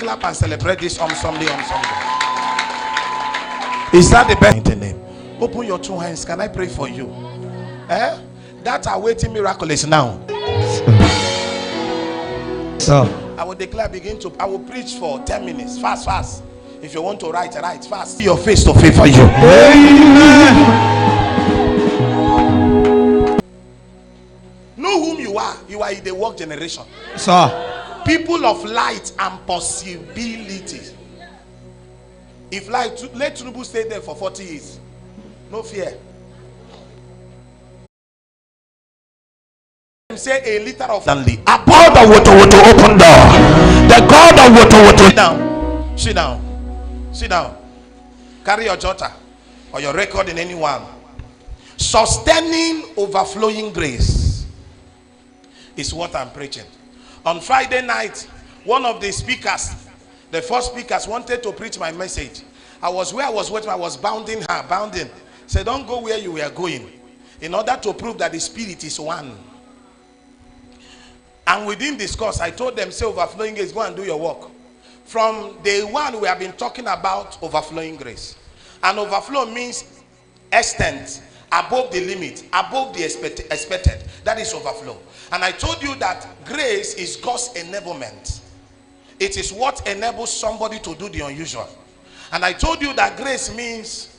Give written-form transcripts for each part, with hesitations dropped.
clap and celebrate this on Sunday, on Sunday? Is that the best name? Open your two hands. Can I pray for you? That awaiting miracle is now. So I will declare, I will preach for 10 minutes. Fast. If you want to write fast. Your face to favor you. Know whom you are. You are in the work generation. Sir. People of light and possibilities. If let Tinubu stay there for 40 years, no fear. Say a liter of Stanley. About the water open door. The God of water. Sit down. Carry your jotter or your record in anyone. Sustaining overflowing grace is what I'm preaching. On Friday night, one of the speakers, the first speakers, wanted to preach my message. I was where I was waiting. I was bounding. Said, don't go where you were going, in order to prove that the spirit is one. And within this course, I told them, say overflowing grace, go and do your work. From day one, we have been talking about overflowing grace. And overflow means extent, above the limit, above the expected. That is overflow. And I told you that grace is God's enablement. It is what enables somebody to do the unusual. And I told you that grace means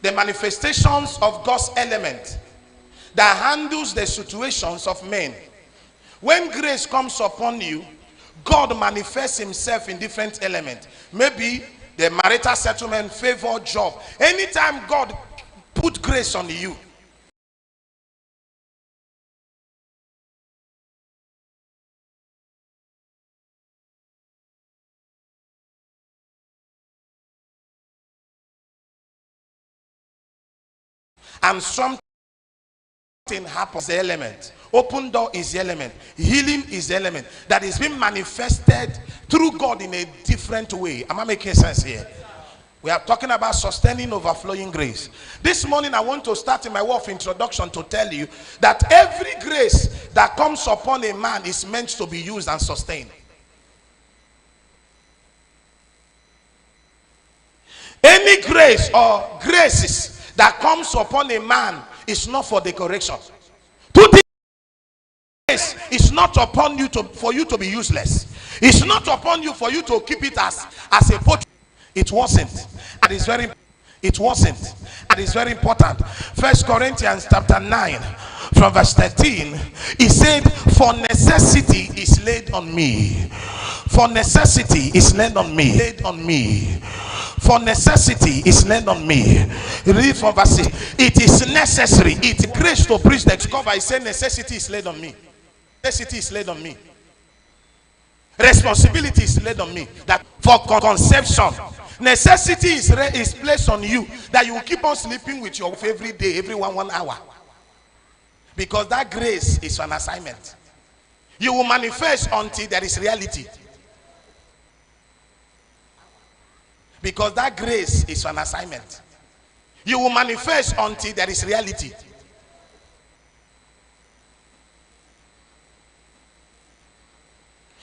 the manifestations of God's element that handles the situations of men. When grace comes upon you, God manifests himself in different elements. Maybe the marital settlement, favor, job. Anytime God put grace on you, and something happens, the element. Open door is the element. Healing is the element that is being manifested through God in a different way. Am I making sense here? We are talking about sustaining overflowing grace. This morning I want to start in my word of introduction to tell you that every grace that comes upon a man is meant to be used and sustained. Any grace or graces that comes upon a man is not for decoration. It's not upon you for you to be useless. It's not upon you for you to keep it as a portrait. It wasn't. And it's very important. First Corinthians chapter 9 from verse 13, he said, for necessity is laid on me. For necessity is laid on me. For necessity is laid on me. Read from verse 6. It is necessary. It's grace to preach the cover. I say necessity is laid on me. Necessity is laid on me. Responsibility is laid on me. That for conception, necessity is placed on you, that you will keep on sleeping with your wife every day, every 1 hour. Because that grace is an assignment. You will manifest until there is reality. Because that grace is an assignment. You will manifest until there is reality.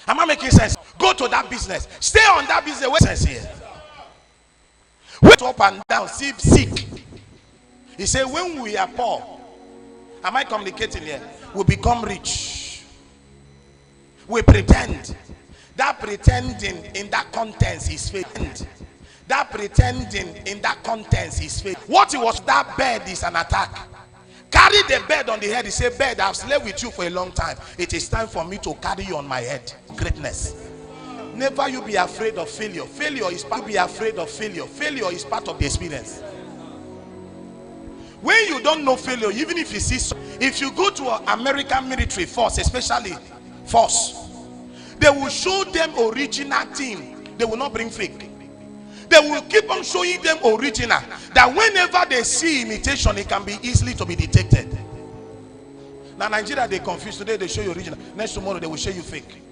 Am I making sense? Go to that business. Stay on that business. Wait sense here. Wait up and down. Seek. He said, when we are poor, am I communicating here? We become rich. We pretend. That pretending in that context is fake. That pretending in that context is fake. What it was, that bed is an attack. Carry the bed on the head. He said, bed, I've slept with you for a long time. It is time for me to carry you on my head. Greatness. Never you be afraid of failure. Failure is part. You be afraid of failure. Failure is part of the experience. When you don't know failure, even if you see, if you go to an American military force, especially force, they will show them original thing. They will not bring fake. They will keep on showing them original, that whenever they see imitation, it can be easily to be detected. Now Nigeria, they confuse. Today they show you original, next tomorrow they will show you fake.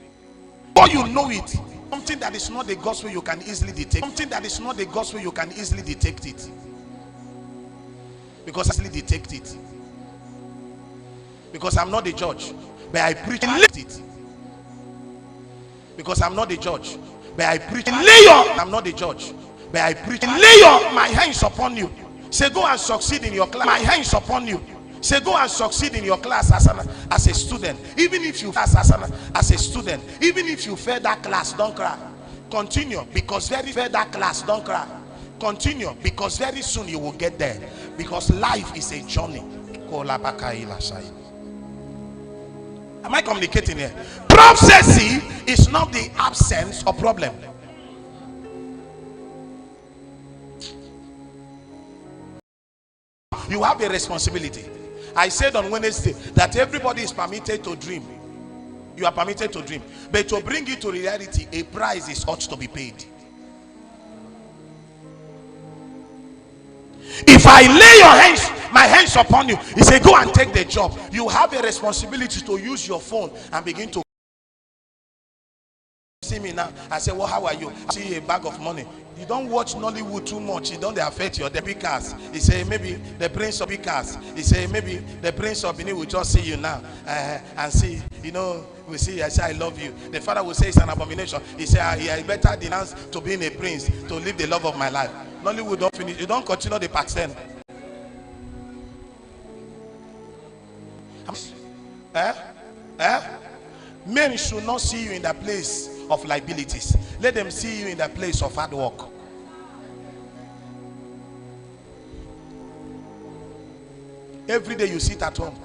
Or you know it. Something that is not the gospel, you can easily detect. Something that is not the gospel, you can easily detect it. Because I easily detect it. Because I'm not the judge, but I preach it. Because I'm not the judge, but I preach. Lay on. I'm not the judge, but I preach. Lay on my hands upon you. Say, go and succeed in your class. My hands upon you. Say, go and succeed in your class as a student. Even if you as a student, even if you fail that class, don't cry. Continue, because very fail that class, don't cry. Continue, because very soon you will get there. Because life is a journey. Am I communicating here? Prophecy is not the absence of problem. You have a responsibility. I said on Wednesday that everybody is permitted to dream. You are permitted to dream, but to bring it to reality, a price is ought to be paid. If I lay your hands, my hands upon you, he said, go and take the job. You have a responsibility to use your phone and begin to see me now. I say, well, how are you? I see a bag of money. You don't watch Nollywood too much. It don't affect your because he say maybe the prince of because he say maybe the prince of Benin will just see you now and see, you know, we see. I say I love you. The father will say it's an abomination. He say I better denounce to being a prince to live the love of my life. Nollywood don't finish. You don't continue the pattern. Men should not see you in the place of liabilities. Let them see you in the place of hard work. Every day you sit at home,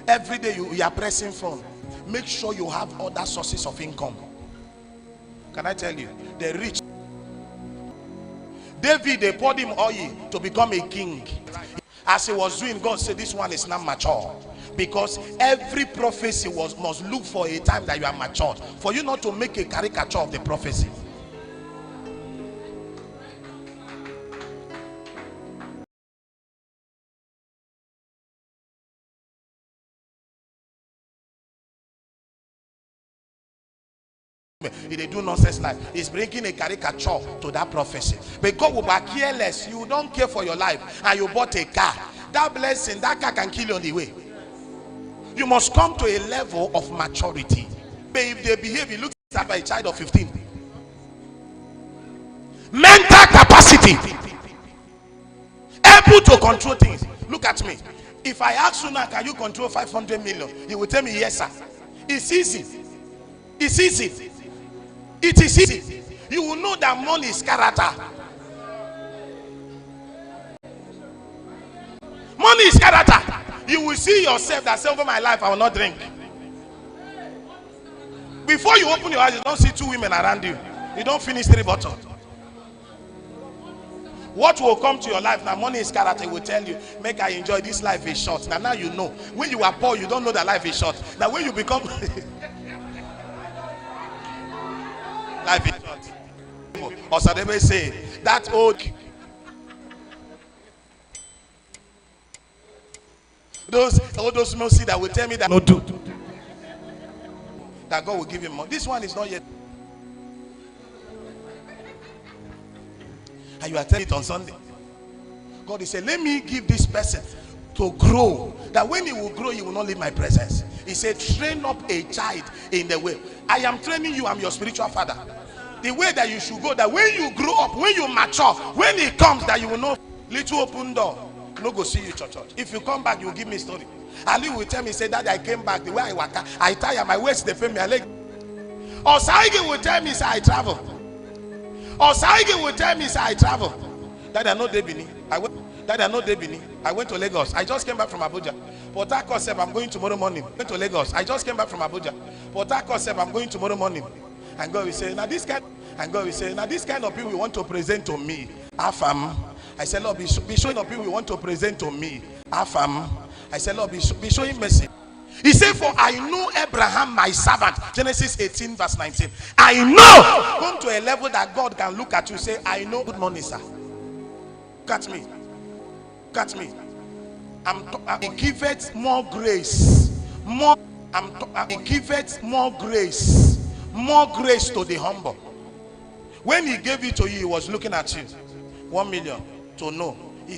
every day you are pressing phone. Make sure you have other sources of income. Can I tell you, the rich, David, they poured him oil to become a king. As he was doing, God said this one is not mature. Because every prophecy must look for a time that you are matured, for you not to make a caricature of the prophecy. If they do nonsense life, it's bringing a caricature to that prophecy. But God will be careless. You don't care for your life and you bought a car. That blessing, that car can kill you on the way. You must come to a level of maturity. But if they behave, you look at a child of 15. Mental capacity, able to control things. Look at me. If I ask you now, can you control 500 million? You will tell me yes, sir. It's easy. It's easy. It is easy. You will know that money is character. Money is character. You will see yourself that say, over my life I will not drink. Before you open your eyes, you don't see 2 women around you. You don't finish 3 bottles. What will come to your life now? Money is character. Will tell you, make I enjoy this life is short. Now you know. When you are poor, you don't know that life is short. Now when you become life is short. Or so they may say that old. All those men see that will tell me that no do. That God will give him more. This one is not yet. And you are telling it on Sunday. God is saying, let me give this person to grow. That when he will grow, he will not leave my presence. He said, train up a child in the way. I am training you. I'm your spiritual father. The way that you should go, that when you grow up, when you mature, when he comes, that you will know. Little open door. No go see you church. If you come back, you will give me story. Ali will tell me, say that I came back, the way I work, I tire, my waist, they pay me a leg. Or Saigi will tell me, say I travel. Or Saigi will tell me, say I travel. That I know Debini. I went to Lagos. I just came back from Abuja. Port Harcourt said, I'm going tomorrow morning. Went to Lagos. I just came back from Abuja. Port Harcourt said, I'm going tomorrow morning. And God will say, now this kind of people we want to present to me. Afam. I said, Lord, be showing up people we want to present to me. Afam. I said, Lord, be showing mercy. He said, for I know Abraham, my servant. Genesis 18, verse 19. I know. Come to a level that God can look at you and say, I know. Good morning, sir. Catch me. Catch me. He giveth more grace. He giveth more grace. More grace to the humble. When he gave it to you, he was looking at you. 1 million to know.